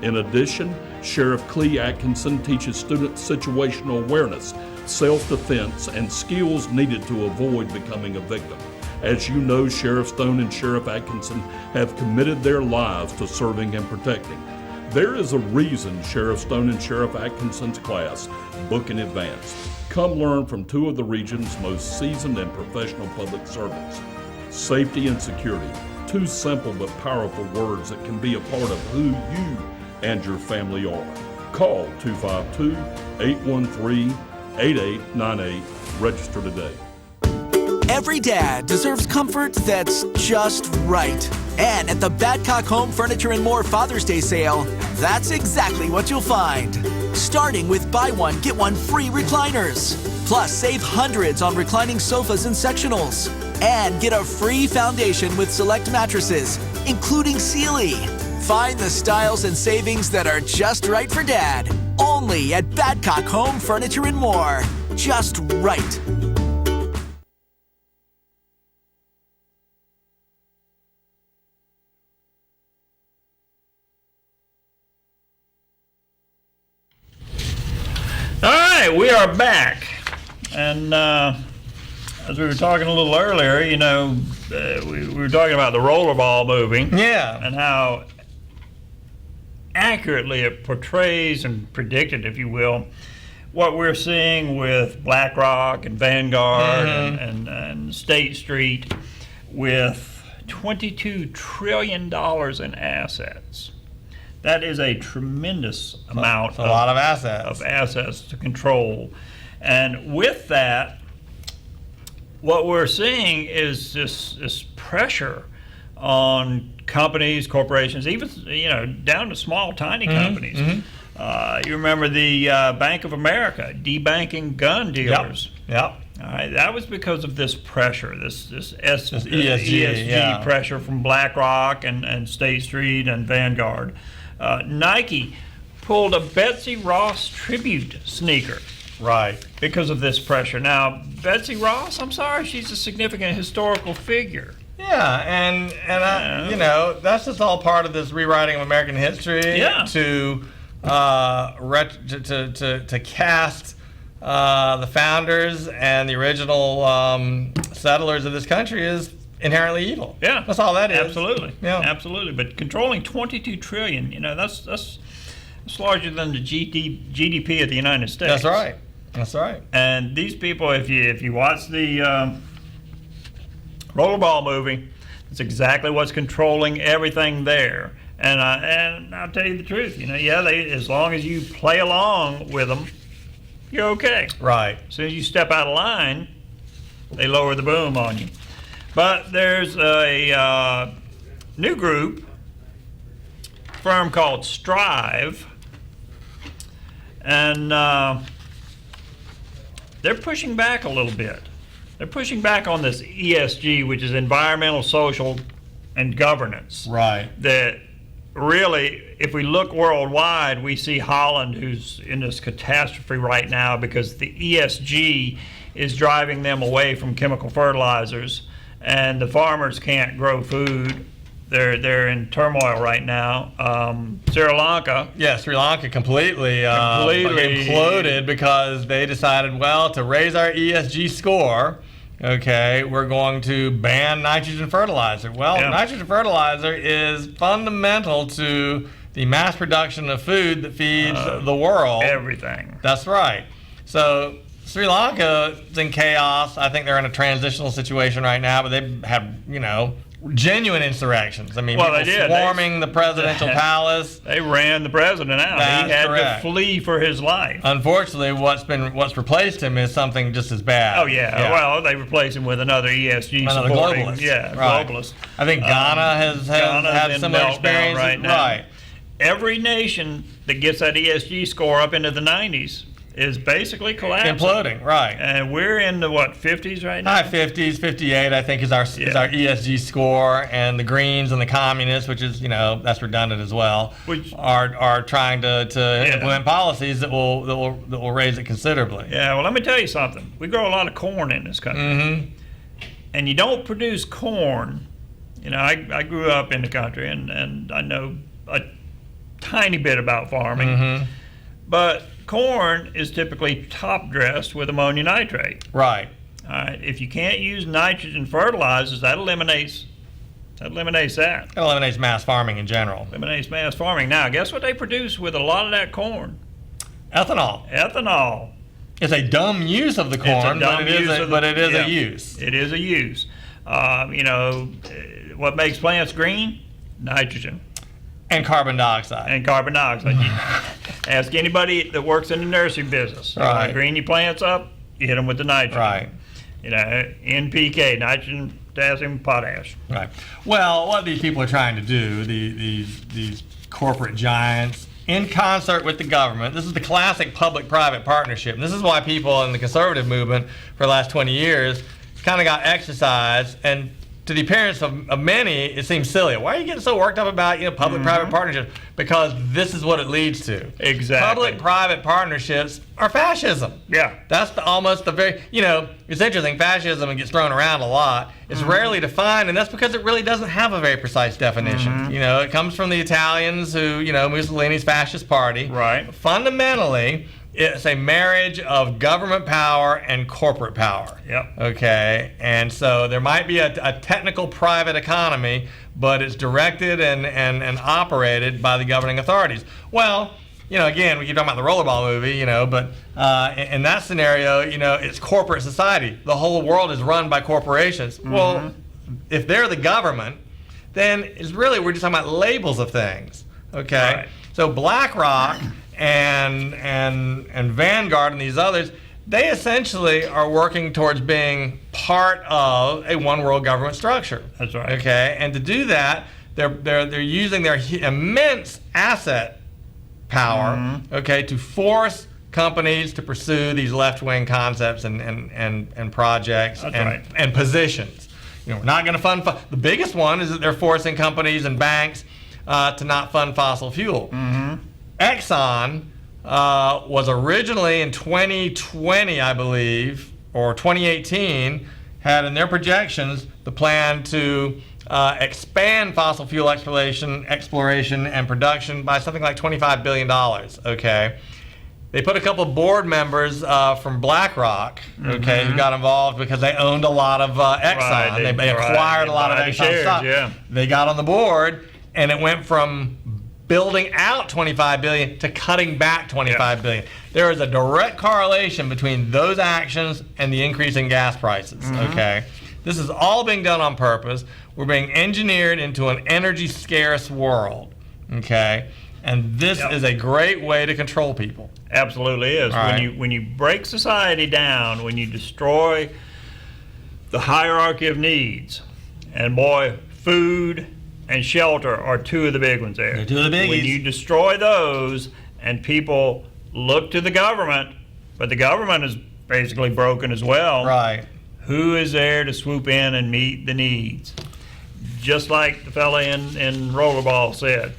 In addition, Sheriff Clee Atkinson teaches students situational awareness, self-defense, and skills needed to avoid becoming a victim. As you know, Sheriff Stone and Sheriff Atkinson have committed their lives to serving and protecting. There is a reason Sheriff Stone and Sheriff Atkinson's class book in advance. Come learn from two of the region's most seasoned and professional public servants. Safety and security, two simple but powerful words that can be a part of who you and your family are. Call 252-813-8898. Register today. Every dad deserves comfort that's just right. And at the Badcock Home Furniture and More Father's Day sale, that's exactly what you'll find. Starting with buy one, get one free recliners. Plus, save hundreds on reclining sofas and sectionals. And get a free foundation with select mattresses, including Sealy. Find the styles and savings that are just right for Dad. Only at Badcock Home Furniture and More. Just right. All right, we are back. And as we were talking a little earlier, you know, we were talking about the rollerball movie. Yeah. And how accurately it portrays and predicted, if you will, what we're seeing with Blackrock and Vangard and State Street with $22 trillion in assets. That is a tremendous amount a lot of assets to control. And with that, what we're seeing is this pressure on companies, corporations, even down to small, tiny companies. You remember the Bank of America debanking gun dealers. Yep. All right, that was because of this pressure, this ESG pressure from Blackrock and State Street and Vangard. Nike pulled a Betsy Ross tribute sneaker. Right. Because of this pressure. Now, Betsy Ross, I'm sorry, she's a significant historical figure. Yeah, and that's just all part of this rewriting of American history to cast the founders and the original settlers of this country as inherently evil. Yeah, that's all that is. Absolutely. Yeah, absolutely. But controlling 22 trillion, that's larger than the GDP of the United States. That's right. That's right. And these people, if you watch the rollerball movie, it's exactly what's controlling everything there. And I'll tell you the truth. As long as you play along with them, you're okay. Right. As soon as you step out of line, they lower the boom on you. But there's a new firm called Strive, and they're pushing back a little bit. They're pushing back on this ESG, which is environmental, social, and governance. Right. That really, if we look worldwide, we see Holland, who's in this catastrophe right now because the ESG is driving them away from chemical fertilizers, and the farmers can't grow food. They're in turmoil right now. Sri Lanka. Yeah, Sri Lanka completely imploded because they decided, to raise our ESG score, we're going to ban nitrogen fertilizer. Nitrogen fertilizer is fundamental to the mass production of food that feeds the world. Everything. That's right. So Sri Lanka is in chaos. I think they're in a transitional situation right now, but they have, genuine insurrections. I mean, Well, people they did. swarming the presidential palace. They ran the president out. That's he had correct. to flee for his life. Unfortunately, what's replaced him is something just as bad. Oh yeah. Well, they replaced him with another ESG Another supporting. globalist. Yeah, Right. globalist. I think Ghana has Ghana's had in similar meltdown experiences. right now. Right. Every nation that gets that ESG score up into the 90s is basically collapsing. Imploding. Right. And we're in the 50s right now? High 50s, 58, I think, is our ESG score, and the Greens and the Communists, which is, that's redundant as well, Which are trying to implement policies that will raise it considerably. Yeah, well, let me tell you something. We grow a lot of corn in this country. Mm-hmm. And you don't produce corn. I grew up in the country, and I know a tiny bit about farming. Mm-hmm. But corn is typically top dressed with ammonium nitrate. Right. All right. If you can't use nitrogen fertilizers, that eliminates that. It eliminates mass farming in general. Eliminates mass farming. Now, guess what they produce with a lot of that corn? Ethanol. Ethanol. It's a dumb use of the corn, but it is a use. It is a use. What makes plants green? Nitrogen. And carbon dioxide. Ask anybody that works in the nursery business. Right. You want to green your plants up, you hit them with the nitrogen. Right. NPK, nitrogen, potassium, potash. Right. Well, what these people are trying to do, these corporate giants, in concert with the government, this is the classic public-private partnership. And this is why people in the conservative movement for the last 20 years kind of got exercised, and to the appearance of many, it seems silly. Why are you getting so worked up about public-private partnerships? Because this is what it leads to. Exactly. Public-private partnerships are fascism. Yeah. That's almost the very, it's interesting, fascism gets thrown around a lot. It's rarely defined, and that's because it really doesn't have a very precise definition. It comes from the Italians who, Mussolini's fascist party. Right. Fundamentally, it's a marriage of government power and corporate power. Yep. Okay, and so there might be a technical private economy, but it's directed and operated by the governing authorities. Well, again, we keep talking about the Rollerball movie, but in that scenario, it's corporate society. The whole world is run by corporations. Well, if they're the government, then we're just talking about labels of things. Okay, Right. So BlackRock and Vangard and these others, they essentially are working towards being part of a one world government structure. That's right. Okay, and to do that, they're using their immense asset power, okay, to force companies to pursue these left-wing concepts and projects. That's and, right. and positions. We're not going to fund. The biggest one is that they're forcing companies and banks to not fund fossil fuel. Exxon was originally in 2020, I believe, or 2018, had in their projections the plan to expand fossil fuel exploration and production by something like $25 billion. Okay, they put a couple of board members from Blackrock, okay, who got involved because they owned a lot of Exxon. Right, They acquired a lot of Exxon shares, stock. yeah. They got on the board, and it went from building out $25 billion to cutting back $25 billion. There is a direct correlation between those actions and the increase in gas prices. Okay, this is all being done on purpose. We're being engineered into an energy scarce world. Okay, and this is a great way to control people. Absolutely is. When you break society down, when you destroy the hierarchy of needs, and boy, food and shelter are two of the big ones there. They're two of the biggies. When you destroy those and people look to the government, but the government is basically broken as well. Right. Who is there to swoop in and meet the needs? Just like the fella in Rollerball said,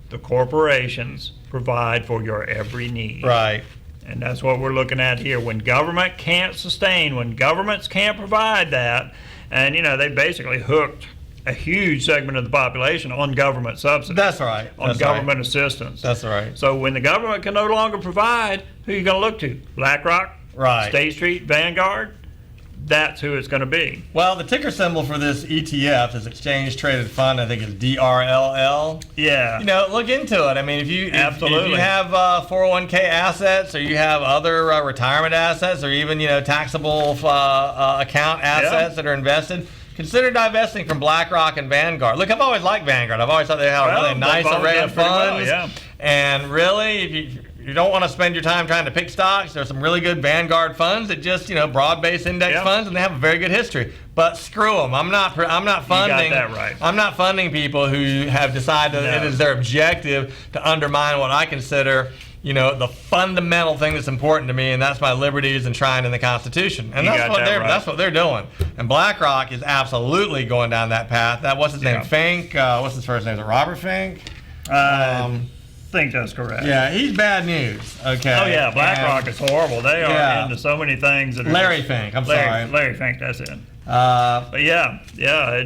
the corporations provide for your every need. Right. And that's what we're looking at here. When government can't sustain, when governments can't provide that, and they basically hooked a huge segment of the population on government subsidies. That's right. On government assistance. That's right. So when the government can no longer provide, who are you going to look to? BlackRock? Right. State Street? Vanguard? That's who it's going to be. Well, the ticker symbol for this ETF, this exchange traded fund, I think is DRLL. Yeah. Look into it. I mean, if you Absolutely. have 401k assets, or you have other retirement assets, or even taxable account assets that are invested, consider divesting from Blackrock and Vangard. Look, I've always liked Vangard. I've always thought they had a really nice array of funds. And really, if you don't want to spend your time trying to pick stocks, there's some really good Vangard funds that just, broad-based index funds, and they have a very good history. But screw them. I'm not funding. You got that right. I'm not funding people who have decided that it is their objective to undermine what I consider, the fundamental thing that's important to me, and that's my liberties enshrined in the Constitution. And that's what they're doing. And Blackrock is absolutely going down that path. What's his name? Fink. What's his first name? Is it Robert Fink? I think that's correct. Yeah, he's bad news. Okay. Oh yeah, Blackrock is horrible. They are into so many things. Larry Fink. Larry Fink. That's it. But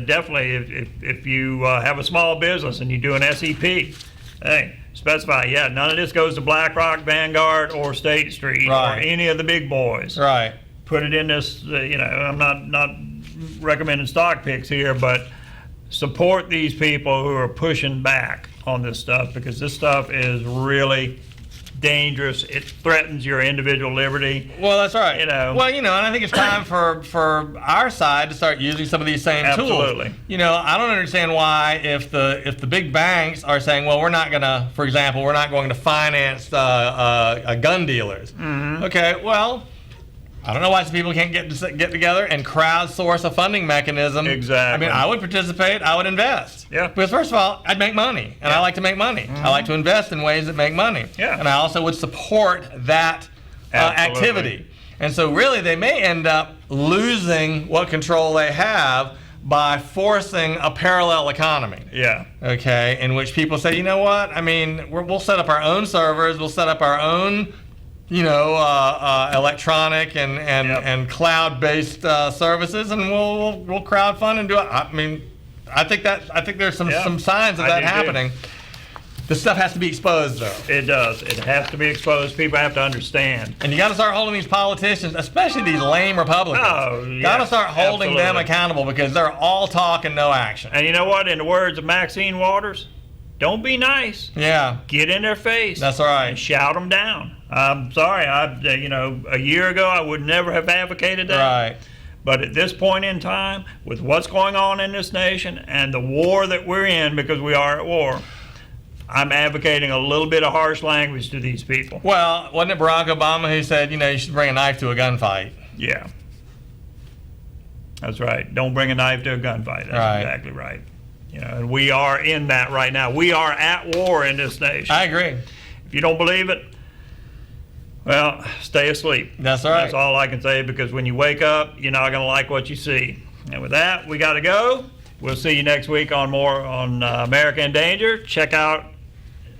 definitely. If you have a small business and you do an SEP, hey, specify. Yeah, none of this goes to Blackrock, Vangard, or State Street, or any of the big boys. Right. Put it in this. I'm not recommending stock picks here, but support these people who are pushing back on this stuff, because this stuff is really dangerous. It threatens your individual liberty. Well, that's right. Well, and I think it's time for our side to start using some of these same tools. Absolutely. I don't understand why if the big banks are saying, well, we're not going to finance gun dealers. Mm-hmm. Okay, well, I don't know why some people can't get together and crowdsource a funding mechanism. Exactly. I mean, I would participate. I would invest. Yeah. Because first of all, I'd make money, and I like to make money. Mm-hmm. I like to invest in ways that make money. Yeah. And I also would support that activity. And so really, they may end up losing what control they have by forcing a parallel economy. Yeah. Okay. In which people say, you know what? I mean, we'll set up our own servers. We'll set up our own electronic and cloud-based services, and we'll crowdfund and do it. I mean, I think there's some signs of that happening. This stuff has to be exposed, though. It does. It has to be exposed. People have to understand. And you got to start holding these politicians, especially these lame Republicans. Got to start holding them accountable, because they're all talk and no action. And you know what? In the words of Maxine Waters, don't be nice. Yeah. Get in their face. That's right. And shout them down. I'm sorry. A year ago I would never have advocated that. Right. But at this point in time, with what's going on in this nation and the war that we're in, because we are at war, I'm advocating a little bit of harsh language to these people. Well, wasn't it Barack Obama who said, you should bring a knife to a gunfight? Yeah. That's right. Don't bring a knife to a gunfight. That's exactly right. And we are in that right now. We are at war in this nation. I agree. If you don't believe it, well, stay asleep. That's right. That's all I can say, because when you wake up, you're not going to like what you see. And with that, we got to go. We'll see you next week on America in Danger. Check out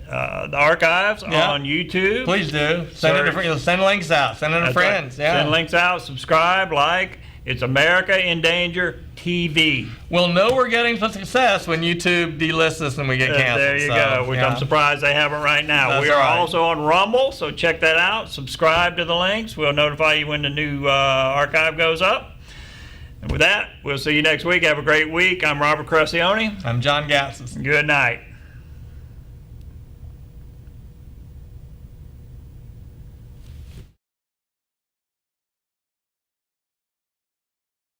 the archives on YouTube. Please do. Send links out. Send it to friends. Right. Send links out. Subscribe. Like. It's America in Danger TV. We'll know we're getting some success when YouTube delists us and we get canceled. There you go, which I'm surprised they haven't right now. We are also on Rumble, so check that out. Subscribe to the links. We'll notify you when the new archive goes up. And with that, we'll see you next week. Have a great week. I'm Robert Crescione. I'm John Gatsis. Good night.